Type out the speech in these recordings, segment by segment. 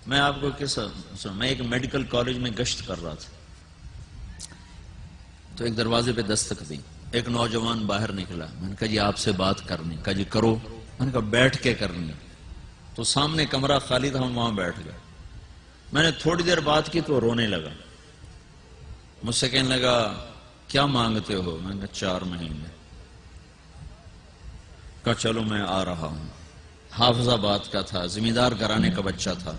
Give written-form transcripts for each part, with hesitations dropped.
میں آپ کو میں ایک میڈیکل کالج میں گشت کر رہا تھا، تو ایک دروازے پہ دستک دی، ایک نوجوان باہر نکلا، میں نے کہا جی آپ سے بات کرنی، کہا جی کرو، میں نے کہا بیٹھ کے کرنی، تو سامنے کمرہ خالی تھا، ہم وہاں بیٹھ گئے، میں نے تھوڑی دیر بات کی تو رونے لگا، مجھ سے کہنے لگا کیا مانگتے ہو؟ میں نے کہا 4 مہینے، کہا چلو میں آ رہا ہوں، حافظ آباد کا تھا، زمیندار گھرانے کا بچہ تھا،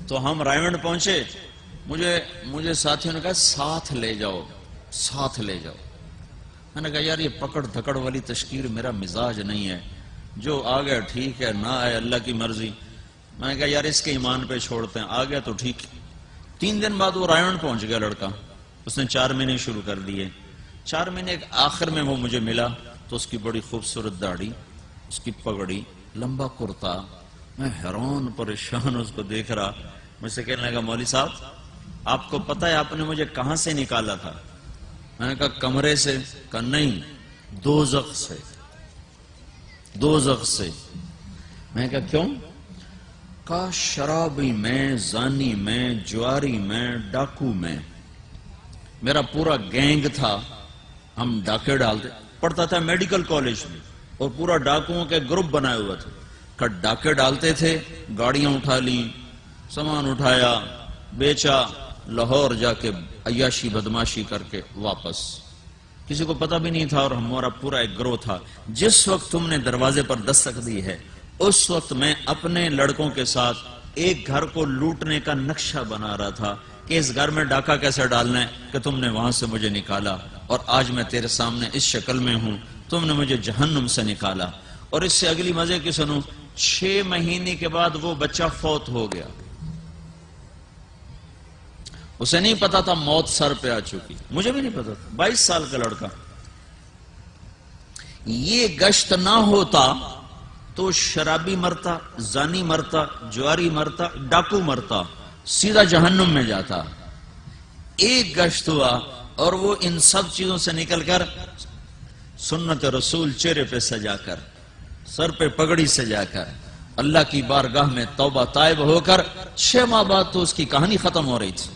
تو ہم رائمنڈ پہنچے، مجھے ساتھیوں نے کہا ساتھ لے جاؤ، ساتھ لے جاؤ، میں نے کہا یار یہ پکڑ دھکڑ والی تشکیل میرا مزاج نہیں ہے، جو آ گیا ٹھیک ہے، نہ آئے اللہ کی مرضی، میں نے کہا یار اس کے ایمان پہ چھوڑتے ہیں، آ گیا تو ٹھیک۔ 3 دن بعد وہ رائمنڈ پہنچ گیا لڑکا، اس نے 4 مہینے شروع کر دیے، 4 مہینے آخر میں وہ مجھے ملا تو اس کی بڑی خوبصورت داڑھی، اس کی پگڑی، لمبا کرتا، میں حیران پریشان اس کو دیکھ رہا، مجھ سے کہنے لگا مولوی صاحب آپ کو پتہ ہے آپ نے مجھے کہاں سے نکالا تھا؟ میں نے کہا کمرے سے، کہا نہیں دوزخ سے، دوزخ سے، میں نے کہا کیوں؟ کہا شرابی میں، زانی میں، جواری میں، ڈاکو میں، میرا پورا گینگ تھا، ہم ڈاکے ڈالتے، پڑھتا تھا میڈیکل کالج میں اور پورا ڈاکوؤں کے گروپ بنائے ہوا تھے، کہ ڈاکے ڈالتے تھے، گاڑیاں اٹھا لیں، سامان اٹھایا، بیچا، لاہور جا کے عیاشی بدماشی کر کے واپس، کسی کو پتہ بھی نہیں تھا، اور ہمارا پورا ایک گروہ تھا۔ جس وقت تم نے دروازے پر دستک دی ہے اس وقت میں اپنے لڑکوں کے ساتھ ایک گھر کو لوٹنے کا نقشہ بنا رہا تھا کہ اس گھر میں ڈاکہ کیسے ڈالنا ہے، کہ تم نے وہاں سے مجھے نکالا اور آج میں تیرے سامنے اس شکل میں ہوں، تم نے مجھے جہنم سے نکالا۔ اور اس سے اگلی مزے کی سنو، 6 مہینے کے بعد وہ بچہ فوت ہو گیا، اسے نہیں پتا تھا موت سر پہ آ چکی، مجھے بھی نہیں پتا تھا، 22 سال کا لڑکا۔ یہ گشت نہ ہوتا تو شرابی مرتا، زانی مرتا، جواری مرتا، ڈاکو مرتا، سیدھا جہنم میں جاتا۔ ایک گشت ہوا اور وہ ان سب چیزوں سے نکل کر سنت رسول چہرے پہ سجا کر، سر پہ پگڑی سجا کر، اللہ کی بارگاہ میں توبہ طائب ہو کر 6 ماہ بعد تو اس کی کہانی ختم ہو رہی تھی۔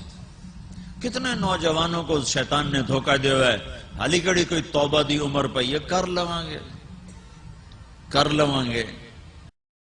کتنے نوجوانوں کو شیطان نے دھوکہ دیا ہوا ہے، حالی کڑی کوئی توبہ دی عمر پہ یہ کر لواں گے،